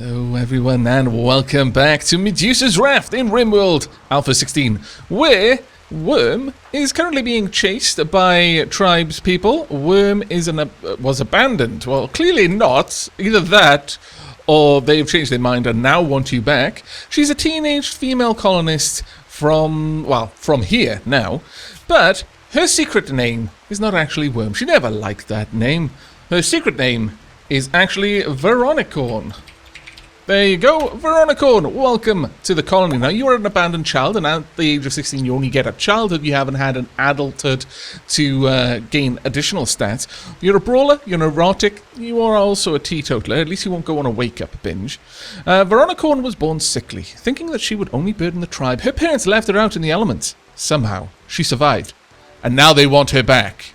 Hello everyone and welcome back to Medusa's Raft in Rimworld Alpha 16, where Worm is currently being chased by tribes people. Worm was abandoned. Well, clearly not. Either that or they've changed their mind and now want you back. She's a teenage female colonist from here now, but her secret name is not actually Worm. She never liked that name. Her secret name is actually Veronicorn. There you go, Veronicorn, welcome to the colony. Now, you are an abandoned child, and at the age of 16, you only get a childhood. You haven't had an adulthood to gain additional stats. You're a brawler, you're neurotic, you are also a teetotaler. At least you won't go on a wake-up binge. Veronicorn was born sickly, thinking that she would only burden the tribe. Her parents left her out in the elements. Somehow, she survived, and now they want her back.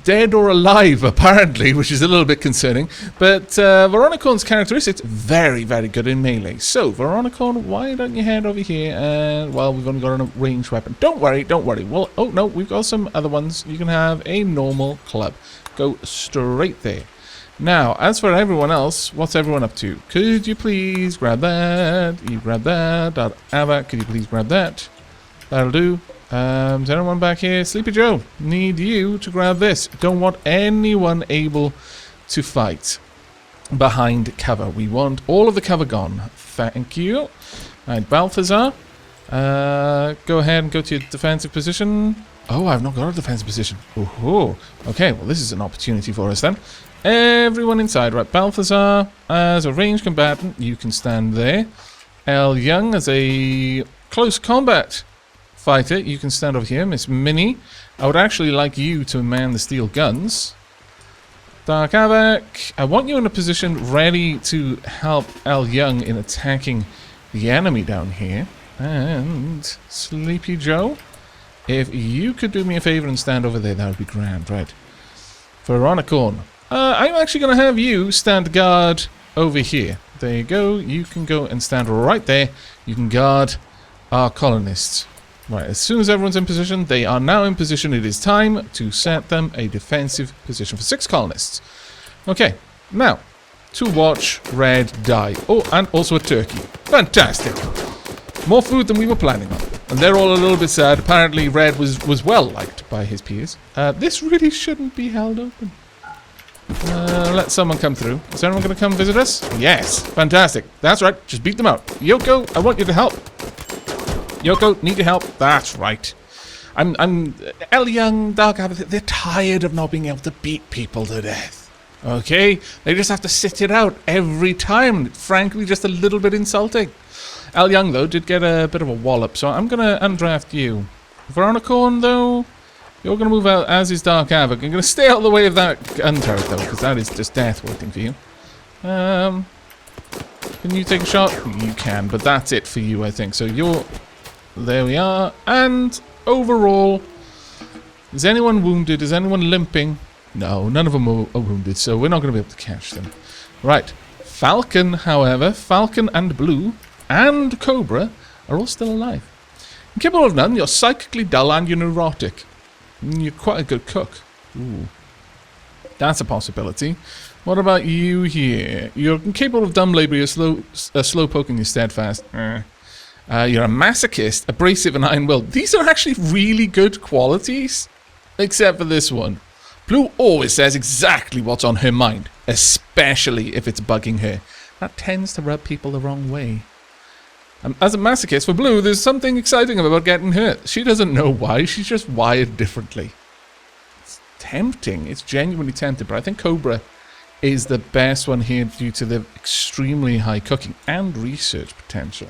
Dead or alive, apparently, which is a little bit concerning. But Veronicorn's characteristics, very, very good in melee. So, Veronicorn, why don't you head over here? And, well, we've only got a ranged weapon. Don't worry, don't worry. Well, oh, no, we've got some other ones. You can have a normal club. Go straight there. Now, as for everyone else, what's everyone up to? Could you please grab that? You grab that. Aavak, could you please grab that? That'll do. Is anyone back here? Sleepy Joe, need you to grab this. Don't want anyone able to fight behind cover. We want all of the cover gone. Thank you. Alright, Balthazar, go ahead and go to your defensive position. Oh, I've not got a defensive position. Ooh, okay, well this is an opportunity for us then. Everyone inside. Right, Balthazar, as a ranged combatant, you can stand there. L. Young, as a close combat fighter, you can stand over here. Miss Minnie, I would actually like you to man the steel guns. Dark Aavak, I want you in a position ready to help L. Young in attacking the enemy down here. And Sleepy Joe, if you could do me a favor and stand over there, that would be grand. Right. Veronicorn, I'm actually going to have you stand guard over here. There you go. You can go and stand right there. You can guard our colonists. Right, as soon as everyone's in position, they are now in position. It is time to set them a defensive position for 6 colonists. Okay, now, to watch Red die. Oh, and also a turkey. Fantastic. More food than we were planning on. And they're all a little bit sad. Apparently, Red was well liked by his peers. This really shouldn't be held open. Let someone come through. Is anyone going to come visit us? Yes, fantastic. That's right, just beat them out. Yoko, I want you to help. Yoko, need your help? That's right. I'm El Young, Dark Aavak, they're tired of not being able to beat people to death. Okay? They just have to sit it out every time. Frankly, just a little bit insulting. El Young, though, did get a bit of a wallop, so I'm going to undraft you. Veronicorn, though, you're going to move out, as is Dark Aavak. I'm going to stay out of the way of that gun turret, though, because that is just death waiting for you. Can you take a shot? You can, but that's it for you, I think. So you're... There we are, and overall, is anyone wounded? Is anyone limping? No, none of them are wounded, so we're not going to be able to catch them. Right, Falcon, however, Falcon and Blue and Cobra are all still alive. In Kibble of None, you're psychically dull and you're neurotic. You're quite a good cook. Ooh, that's a possibility. What about you here? You're incapable of dumb labor, you're slow poking, you're steadfast. You're a masochist, abrasive, and iron-willed. These are actually really good qualities, except for this one. Blue always says exactly what's on her mind, especially if it's bugging her. That tends to rub people the wrong way. As a masochist, for Blue, there's something exciting about getting hurt. She doesn't know why, she's just wired differently. It's tempting, it's genuinely tempting, but I think Cobra is the best one here due to the extremely high cooking and research potential.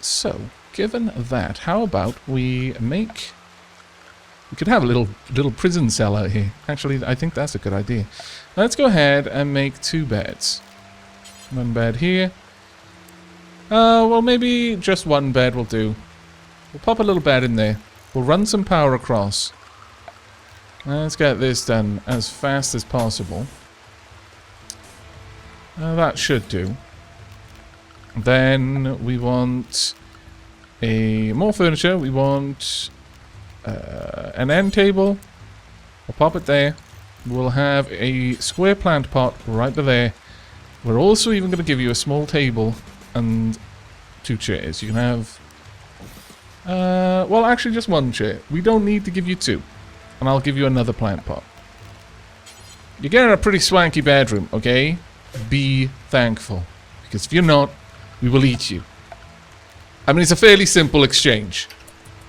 So, given that, how about we make... We could have a little prison cell out here. Actually, I think that's a good idea. Let's go ahead and make 2 beds. 1 bed here. Well, maybe just 1 bed will do. We'll pop a little bed in there. We'll run some power across. Let's get this done as fast as possible. That should do. Then we want more furniture. We want an end table. We'll pop it there. We'll have a square plant pot right there. We're also even going to give you a small table and 2 chairs. You can have... well, actually just 1 chair. We don't need to give you 2. And I'll give you another plant pot. You're getting a pretty swanky bedroom, okay? Be thankful. Because if you're not, we will eat you. I mean, it's a fairly simple exchange.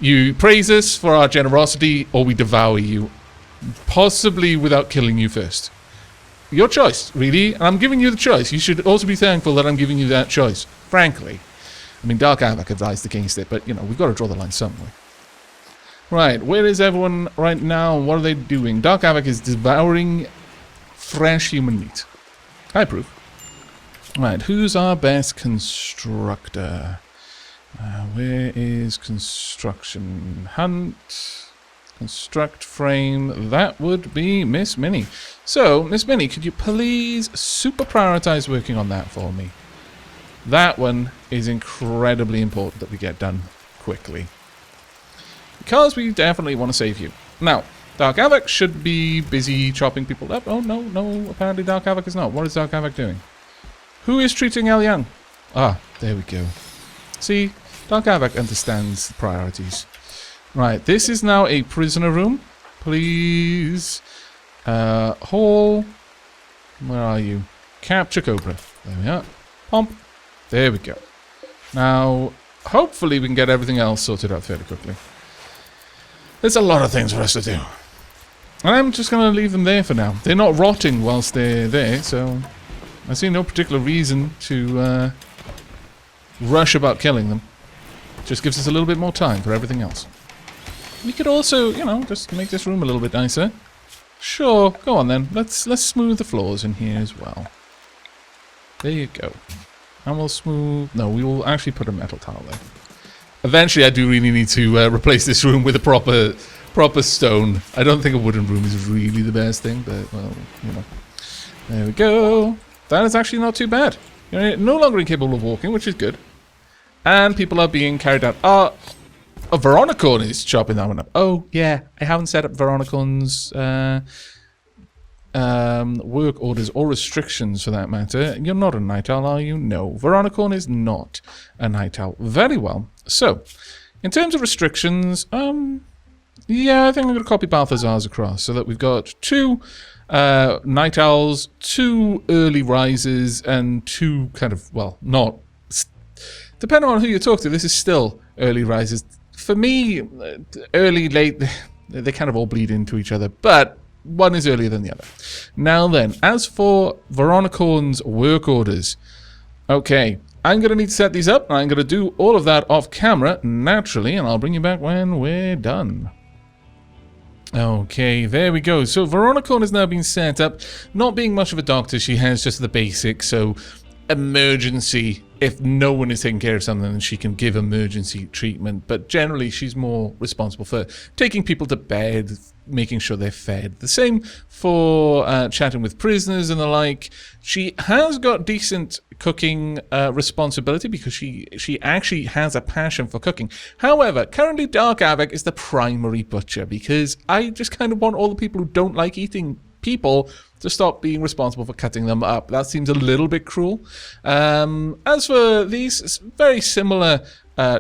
You praise us for our generosity, or we devour you. Possibly without killing you first. Your choice, really. And I'm giving you the choice. You should also be thankful that I'm giving you that choice. Frankly. I mean, Dark Aavak advised against it, but, you know, we've got to draw the line somewhere. Right, where is everyone right now? What are they doing? Dark Aavak is devouring fresh human meat. I approve. Right, who's our best constructor? Where is construction? Hunt. Construct frame. That would be Miss Minnie. So, Miss Minnie, could you please super prioritize working on that for me? That one is incredibly important that we get done quickly. Because we definitely want to save you. Now, Dark Aavak should be busy chopping people up. Oh, no, apparently Dark Aavak is not. What is Dark Aavak doing? Who is treating El Young? Ah, there we go. See, Dark Aavak understands the priorities. Right, this is now a prisoner room. Please. Hall. Where are you? Capture Cobra. There we are. Pump. There we go. Now, hopefully we can get everything else sorted out fairly quickly. There's a lot of things for us to do. And I'm just going to leave them there for now. They're not rotting whilst they're there, so I see no particular reason to rush about killing them. Just gives us a little bit more time for everything else. We could also, you know, just make this room a little bit nicer. Sure, go on then. Let's smooth the floors in here as well. There you go. And we'll smooth... No, we will actually put a metal tile there. Eventually, I do really need to replace this room with a proper stone. I don't think a wooden room is really the best thing, but, well, you know. There we go. That is actually not too bad. You're no longer incapable of walking, which is good. And people are being carried out. Oh, Veronicorn is chopping that one up. Oh, yeah. I haven't set up Veronicorn's work orders or restrictions for that matter. You're not a night owl, are you? No. Veronicorn is not a night owl. Very well. So, in terms of restrictions, yeah, I think I'm going to copy Balthazar's across so that we've got 2 night owls, 2 early risers, and 2 kind of, well, not... Depending on who you talk to, this is still early risers. For me, early, late, they kind of all bleed into each other, but one is earlier than the other. Now then, as for Veronicorn's work orders, okay, I'm going to need to set these up, and I'm going to do all of that off camera, naturally, and I'll bring you back when we're done. Okay, there we go. So Veronicorn has now been set up. Not being much of a doctor, she has just the basics, so emergency. If no one is taking care of something, then she can give emergency treatment. But generally, she's more responsible for taking people to bed, making sure they're fed. The same for chatting with prisoners and the like. She has got decent cooking responsibility because she actually has a passion for cooking. However, currently Dark Aavak is the primary butcher because I just kind of want all the people who don't like eating people to stop being responsible for cutting them up. That seems a little bit cruel. As for these, very similar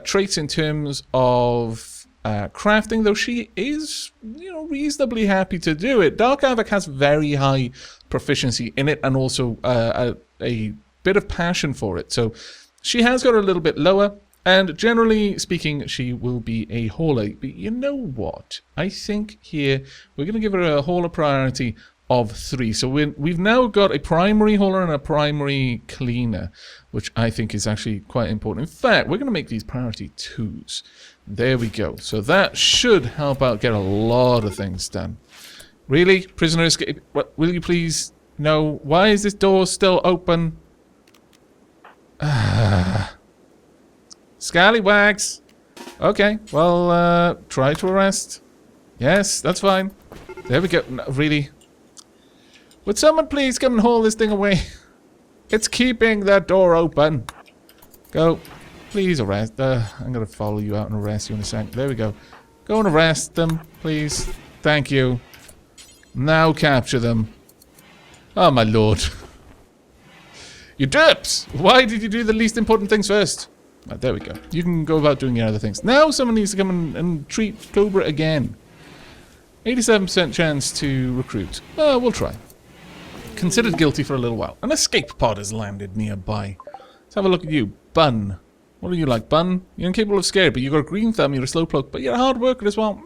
traits in terms of crafting, though she is, you know, reasonably happy to do it. Dark Aavak has very high proficiency in it and also a bit of passion for it. So she has got a little bit lower, and generally speaking, she will be a hauler. But you know what? I think here we're going to give her a hauler priority of 3. So we've now got a primary hauler and a primary cleaner, which I think is actually quite important. In fact, we're going to make these priority 2s. There we go. So that should help out get a lot of things done. Really? Prisoner escape? What, will you please? No. Why is this door still open? Scallywags. Okay, well, try to arrest. Yes, that's fine. There we go. No, really? Would someone please come and haul this thing away? It's keeping that door open. Go. Please arrest. I'm going to follow you out and arrest you in a sec. There we go. Go and arrest them, please. Thank you. Now capture them. Oh, my lord. You derps! Why did you do the least important things first? Right, there we go. You can go about doing your other things. Now someone needs to come and treat Cobra again. 87% chance to recruit. We'll try. Considered guilty for a little while. An escape pod has landed nearby. Let's have a look at you. Bun. What are you like, Bun? You're incapable of scare, but you've got a green thumb, you're a slowpoke, but you're a hard worker as well.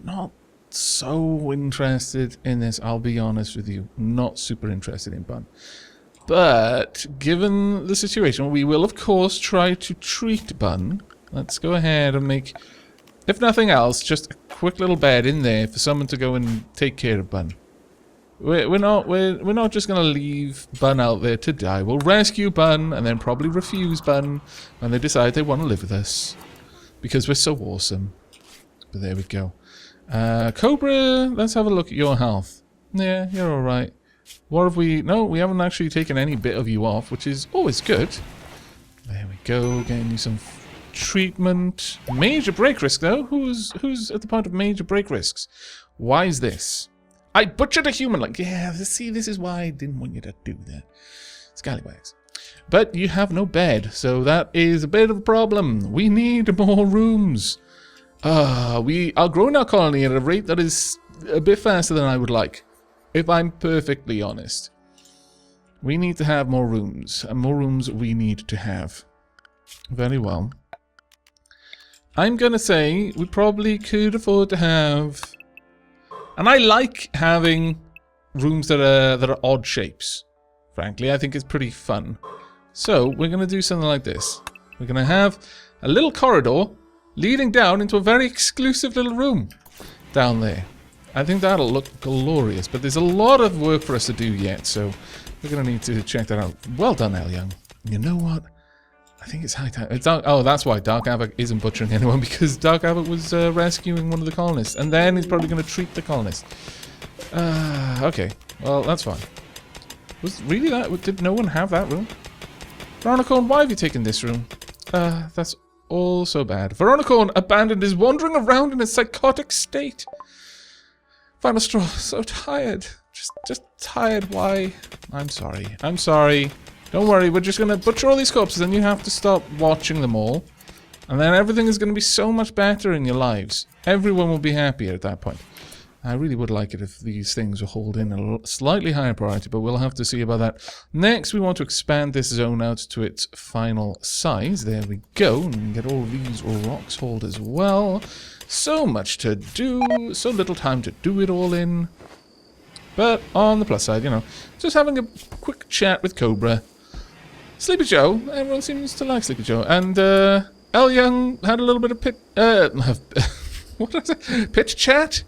Not so interested in this, I'll be honest with you. Not super interested in Bun. But, given the situation, we will, of course, try to treat Bun. Let's go ahead and make, if nothing else, just a quick little bed in there for someone to go and take care of Bun. We're not just gonna leave Bun out there to die. We'll rescue Bun and then probably refuse Bun when they decide they want to live with us. Because we're so awesome. But there we go. Cobra, let's have a look at your health. Yeah, you're alright. What have we... No, we haven't actually taken any bit of you off, which is always good. There we go, getting you some treatment. Major break risk, though? Who's at the point of major break risks? Why is this? I butchered a human. Like, yeah, see, this is why I didn't want you to do that. Scallywags. But you have no bed, so that is a bit of a problem. We need more rooms. We are growing our colony at a rate that is a bit faster than I would like. If I'm perfectly honest. We need to have more rooms. And more rooms we need to have. Very well. I'm going to say we probably could afford to have... And I like having rooms that are odd shapes. Frankly, I think it's pretty fun. So, we're going to do something like this. We're going to have a little corridor leading down into a very exclusive little room down there. I think that'll look glorious, but there's a lot of work for us to do yet, so we're going to need to check that out. Well done, El Young. You know what? I think it's high time. Oh, that's why Dark Aavak isn't butchering anyone, because Dark Aavak was rescuing one of the colonists, and then he's probably going to treat the colonists. Okay. Well, that's fine. Was really that? Did no one have that room? Veronicorn, why have you taken this room? That's all so bad. Veronicorn abandoned is wandering around in a psychotic state. Final straw. So tired. Just tired. Why? I'm sorry. I'm sorry. Don't worry. We're just going to butcher all these corpses and you have to stop watching them all. And then everything is going to be so much better in your lives. Everyone will be happier at that point. I really would like it if these things were holding a slightly higher priority, but we'll have to see about that. Next, we want to expand this zone out to its final size. There we go. And get all these rocks hauled as well. So much to do. So little time to do it all in. But on the plus side, you know, just having a quick chat with Cobra. Sleepy Joe. Everyone seems to like Sleepy Joe. And El Young had a little bit of what is it? Pit chat?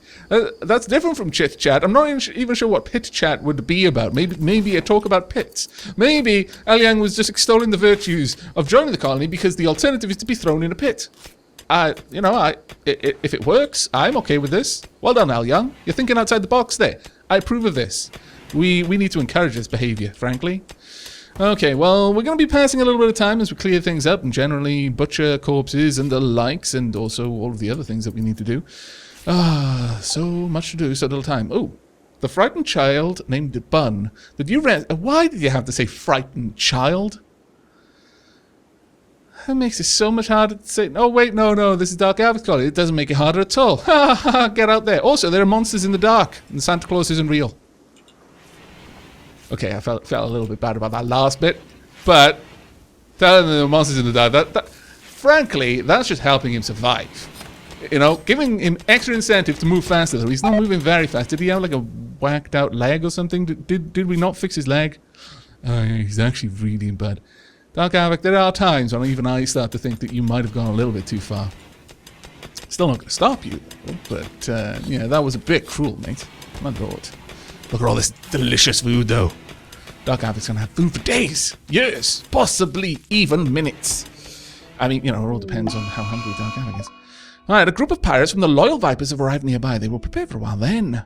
That's different from chit chat. I'm not even sure what pit chat would be about. Maybe a talk about pits. Maybe El Young was just extolling the virtues of joining the colony because the alternative is to be thrown in a pit. If it works, I'm okay with this. Well done, El Young. You're thinking outside the box there. I approve of this. We need to encourage this behavior, frankly. Okay, well, we're going to be passing a little bit of time as we clear things up and generally butcher corpses and the likes and also all of the other things that we need to do. So much to do, so little time. Oh, the frightened child named Bun. Why did you have to say frightened child? That makes it so much harder to say. Oh, wait, no, this is Dark Aavak's colony. It doesn't make it harder at all. Ha ha ha, get out there. Also, there are monsters in the dark, and Santa Claus isn't real. Okay, I felt a little bit bad about that last bit, but telling the monsters in the dark, frankly, that's just helping him survive. You know, giving him extra incentive to move faster, though. He's not moving very fast. Did he have like a whacked out leg or something? Did we not fix his leg? Yeah, he's actually really bad. Dark Aavak, there are times when even I start to think that you might have gone a little bit too far. Still not going to stop you, but yeah, that was a bit cruel, mate. My lord. Look at all this delicious food, though. Dark Aavak's going to have food for days, years, possibly even minutes. I mean, you know, it all depends on how hungry Dark Aavak is. Alright, a group of pirates from the Loyal Vipers have arrived nearby. They will prepare for a while, then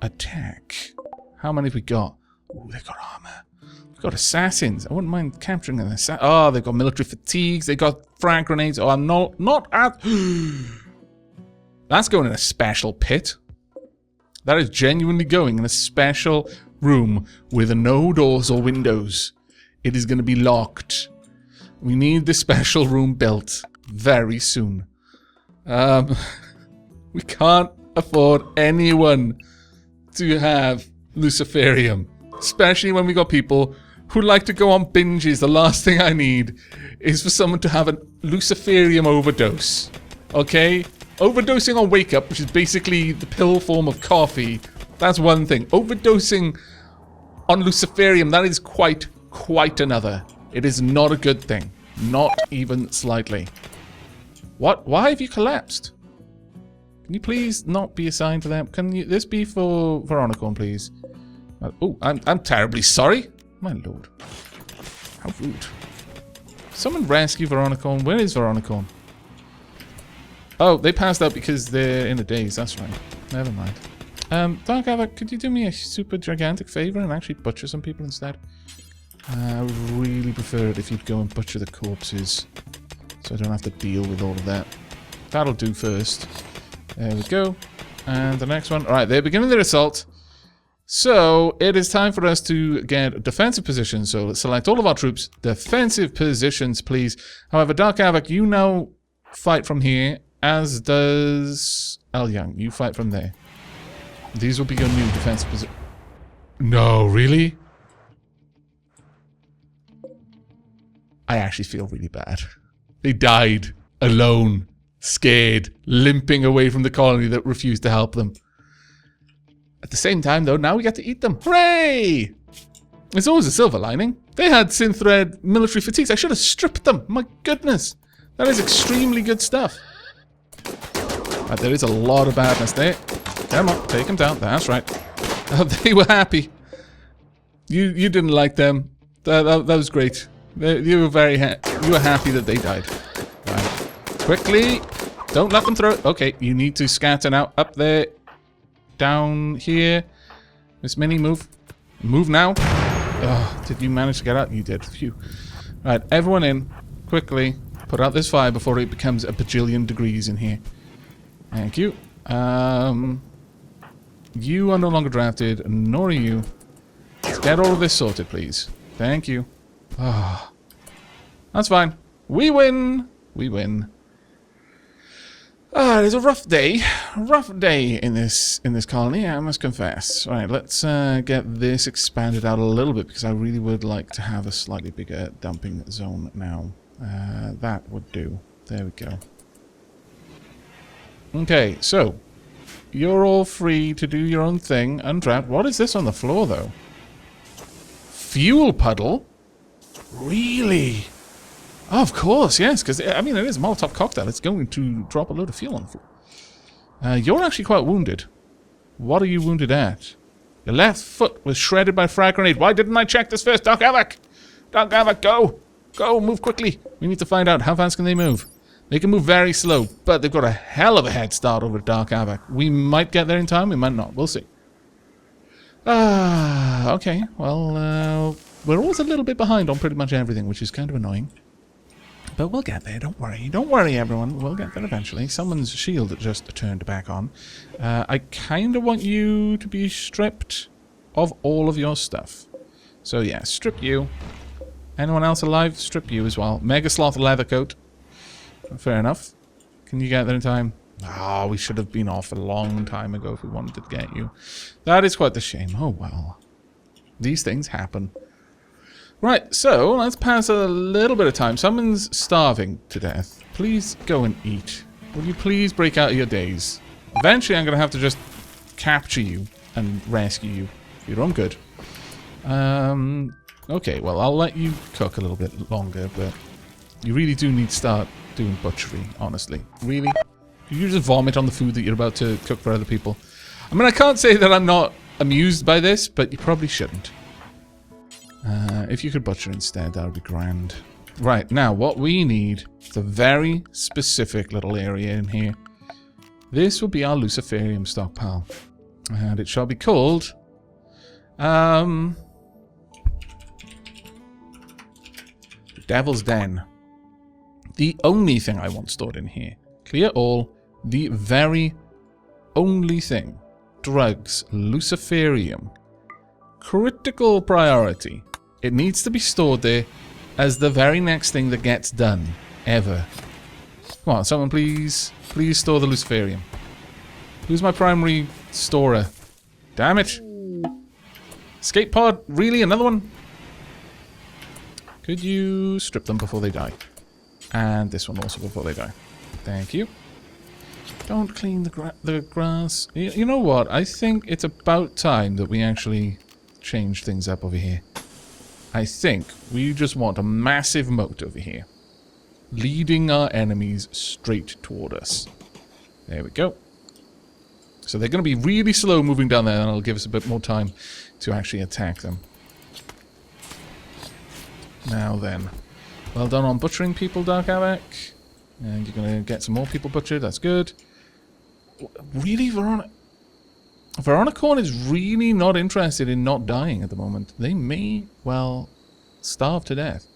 attack. How many have we got? Ooh, they've got armor. We've got assassins. I wouldn't mind capturing an assassin. Oh, they've got military fatigues. They've got frag grenades. Oh, I'm not at... That's going in a special pit. That is genuinely going in a special room with no doors or windows. It is going to be locked. We need this special room built very soon. We can't afford anyone to have Luciferium. Especially when we got people who like to go on binges. The last thing I need is for someone to have a Luciferium overdose. Okay? Overdosing on Wake Up, which is basically the pill form of coffee, that's one thing. Overdosing on Luciferium, that is quite another. It is not a good thing. Not even slightly. What? Why have you collapsed? Can you please not be assigned to them? Can this be for Veronicorn, please? Oh, I'm terribly sorry. My lord. How rude. Someone rescue Veronicorn. Where is Veronicorn? Oh, they passed out because they're in a daze. That's right. Never mind. Dark Aavak, could you do me a super gigantic favor and actually butcher some people instead? I would really prefer it if you'd go and butcher the corpses, so I don't have to deal with all of that. That'll do first. There we go. And the next one. Alright, they're beginning their assault. So, it is time for us to get defensive positions. So, let's select all of our troops. Defensive positions, please. However, Dark Aavak, you now fight from here, as does El Young. You fight from there. These will be your new defensive positions. No, really? I actually feel really bad. They died alone, scared, limping away from the colony that refused to help them. At the same time, though, now we get to eat them. Hooray! There's always a silver lining. They had synthread military fatigues. I should have stripped them. My goodness. That is extremely good stuff. Right, there is a lot of badness there. Come on, take them down. That's right. Oh, they were happy. You didn't like them. That was great. You were very you were happy that they died. Right. Quickly. Don't let them through. Okay, you need to scatter now. Up there. Down here. Miss Minnie, move. Move now. Oh, did you manage to get out? You did. Phew. Right, everyone in. Quickly. Put out this fire before it becomes a bajillion degrees in here. Thank you. You are no longer drafted, nor are you. Let's get all of this sorted, please. Thank you. Ah, oh, that's fine. We win. We win. Ah, it is a rough day. Rough day in this colony, I must confess. All right, let's get this expanded out a little bit because I really would like to have a slightly bigger dumping zone now. That would do. There we go. Okay, so you're all free to do your own thing. Untrapped. What is this on the floor, though? Fuel puddle? Really? Oh, of course, yes, because, I mean, it is a Molotov cocktail. It's going to drop a load of fuel on the floor. You're actually quite wounded. What are you wounded at? Your left foot was shredded by frag grenade. Why didn't I check this first? Dark Aavak! Dark Aavak, go! Go, move quickly. We need to find out how fast can they move. They can move very slow, but they've got a hell of a head start over Dark Aavak. We might get there in time, we might not. We'll see. Okay. Well, we're always a little bit behind on pretty much everything, which is kind of annoying. But we'll get there, don't worry. Don't worry, everyone. We'll get there eventually. Someone's shield just turned back on. I kind of want you to be stripped of all of your stuff. So, yeah, strip you. Anyone else alive? Strip you as well. Mega Sloth leather coat. Fair enough. Can you get there in time? Oh, we should have been off a long time ago if we wanted to get you. That is quite the shame. Oh, well. These things happen. Right, so let's pass a little bit of time. Someone's starving to death. Please go and eat. Will you please break out of your daze? Eventually, I'm going to have to just capture you and rescue you. For your own good. Okay, well, I'll let you cook a little bit longer, but you really do need to start doing butchery, honestly. Really? You just vomit on the food that you're about to cook for other people. I mean, I can't say that I'm not amused by this, but you probably shouldn't. If you could butcher instead, that would be grand. Right, now, what we need is a very specific little area in here. This will be our Luciferium stockpile. And it shall be called... Devil's Den. The only thing I want stored in here. Clear all. The very only thing. Drugs. Luciferium. critical priority. It needs to be stored there as the very next thing that gets done, ever. Come on, someone please. Please store the Luciferium. Who's my primary storer? Damn it. Escape pod? Really? Another one? Could you strip them before they die? And this one also before they die. Thank you. Don't clean the grass. You know what? I think it's about time that we actually change things up over here. I think we just want a massive moat over here, leading our enemies straight toward us. There we go. So they're going to be really slow moving down there, and it'll give us a bit more time to actually attack them. Now then. Well done on butchering people, Dark Aavak. And you're going to get some more people butchered. That's good. Really, Veronicorn is really not interested in not dying at the moment. They may, well, starve to death.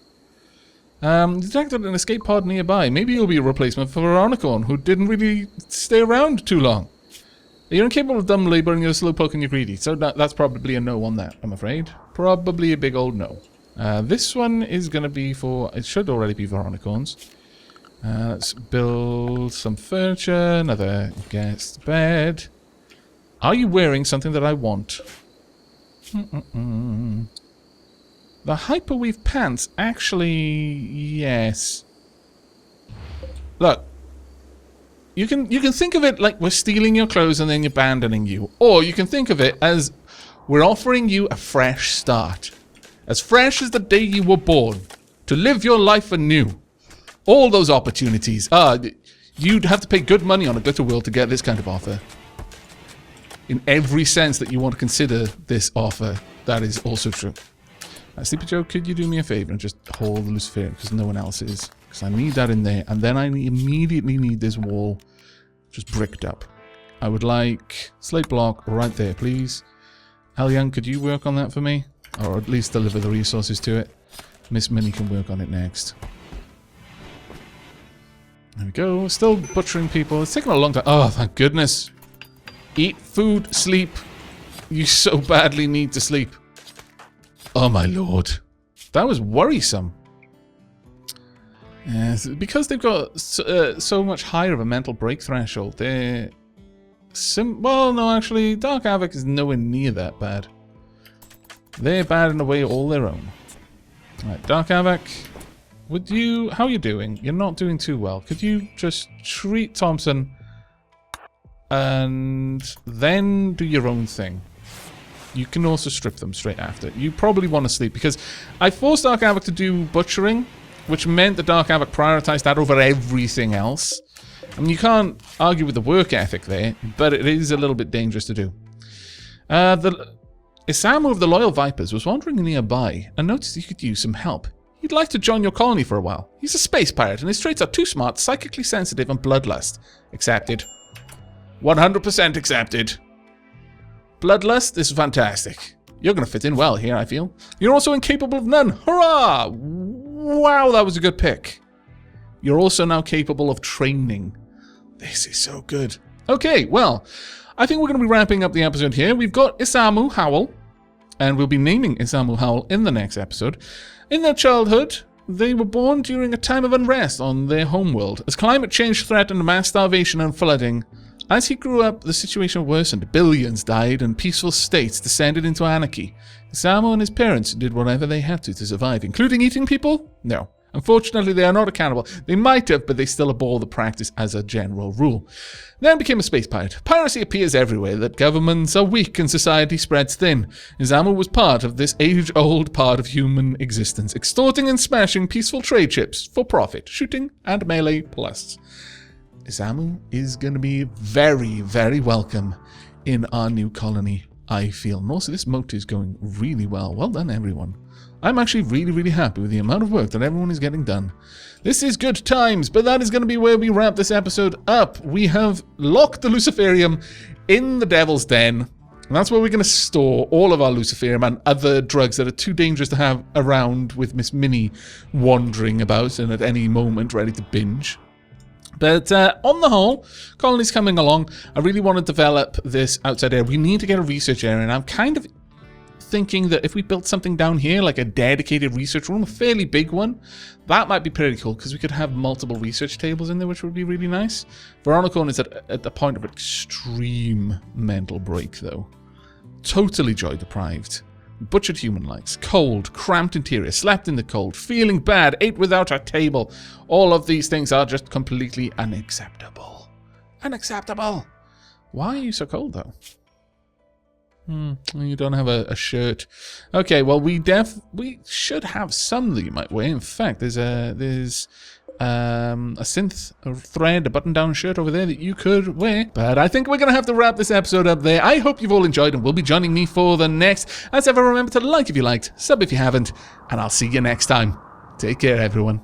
Detected an escape pod nearby. Maybe you'll be a replacement for Veronicorn, who didn't really stay around too long. You're incapable of dumb labor and you're slowpoke and you're greedy. So that's probably a no on that, I'm afraid. Probably a big old no. This one is going to be for... It should already be Veronicorns. Let's build some furniture, another guest bed. Are you wearing something that I want? The hyperweave pants, actually, yes. Look, you can think of it like we're stealing your clothes and then abandoning you, or you can think of it as we're offering you a fresh start, as fresh as the day you were born, to live your life anew. All those opportunities. You'd have to pay good money on a glitter wheel to get this kind of offer. In every sense that you want to consider this offer, that is also true. Sleepy Joe, could you do me a favor and just hold the Luciferium, because no one else is. Because I need that in there, and then I immediately need this wall just bricked up. I would like slate block right there, please. Young, could you work on that for me? Or at least deliver the resources to it. Miss Minnie can work on it next. There we go. Still butchering people. It's taken a long time. Oh, thank goodness. Eat food, sleep. You so badly need to sleep. Oh my lord. That was worrisome. Because they've got so much higher of a mental break threshold, they're... well, no, actually, Dark Aavak is nowhere near that bad. They're bad in a way all their own. Alright, Dark Aavak, would you... How are you doing? You're not doing too well. Could you just treat Thompson and then do your own thing? You can also strip them straight after. You probably want to sleep, because I forced Dark Aavak to do butchering, which meant that Dark Aavak prioritized that over everything else. I mean, you can't argue with the work ethic there, but it is a little bit dangerous to do. Isamu of the Loyal Vipers was wandering nearby and noticed he could use some help. He'd like to join your colony for a while. He's a space pirate and his traits are too smart, psychically sensitive, and bloodlust. Accepted. 100% accepted. Bloodlust is fantastic. You're going to fit in well here, I feel. You're also incapable of none. Hurrah! Wow, that was a good pick. You're also now capable of training. This is so good. Okay, well, I think we're going to be wrapping up the episode here. We've got Isamu Howell, and we'll be naming Isamu Howell in the next episode. In their childhood, they were born during a time of unrest on their homeworld. As climate change threatened mass starvation and flooding, as he grew up, the situation worsened. Billions died, and peaceful states descended into anarchy. Isamu and his parents did whatever they had to survive, including eating people? No. Unfortunately, they are not accountable. They might have, but they still abhor the practice as a general rule. Then became a space pirate. Piracy appears everywhere, that governments are weak and society spreads thin. Isamu was part of this age-old part of human existence, extorting and smashing peaceful trade ships for profit, shooting and melee plus. Isamu is going to be very, very welcome in our new colony, I feel. And also, this moat is going really well. Well done, everyone. I'm actually really, really happy with the amount of work that everyone is getting done. This is good times, but that is going to be where we wrap this episode up. We have locked the Luciferium in the Devil's Den, and that's where we're going to store all of our Luciferium and other drugs that are too dangerous to have around, with Miss Minnie wandering about and at any moment ready to binge. But on the whole, colony's coming along. I really want to develop this outside area. We need to get a research area, and I'm kind of thinking that if we built something down here, like a dedicated research room, a fairly big one, that might be pretty cool, because we could have multiple research tables in there, which would be really nice. Veronicon is at the point of extreme mental break, though. Totally joy deprived. Butchered human likes. Cold, cramped interior, slept in the cold, feeling bad, ate without a table. All of these things are just completely unacceptable. Unacceptable! Why are you so cold, though? You don't have a shirt. Okay, well, we should have some that you might wear. In fact, there's a synth, a thread, a button-down shirt over there that you could wear. But I think we're going to have to wrap this episode up there. I hope you've all enjoyed and will be joining me for the next. As ever, remember to like if you liked, sub if you haven't, and I'll see you next time. Take care, everyone.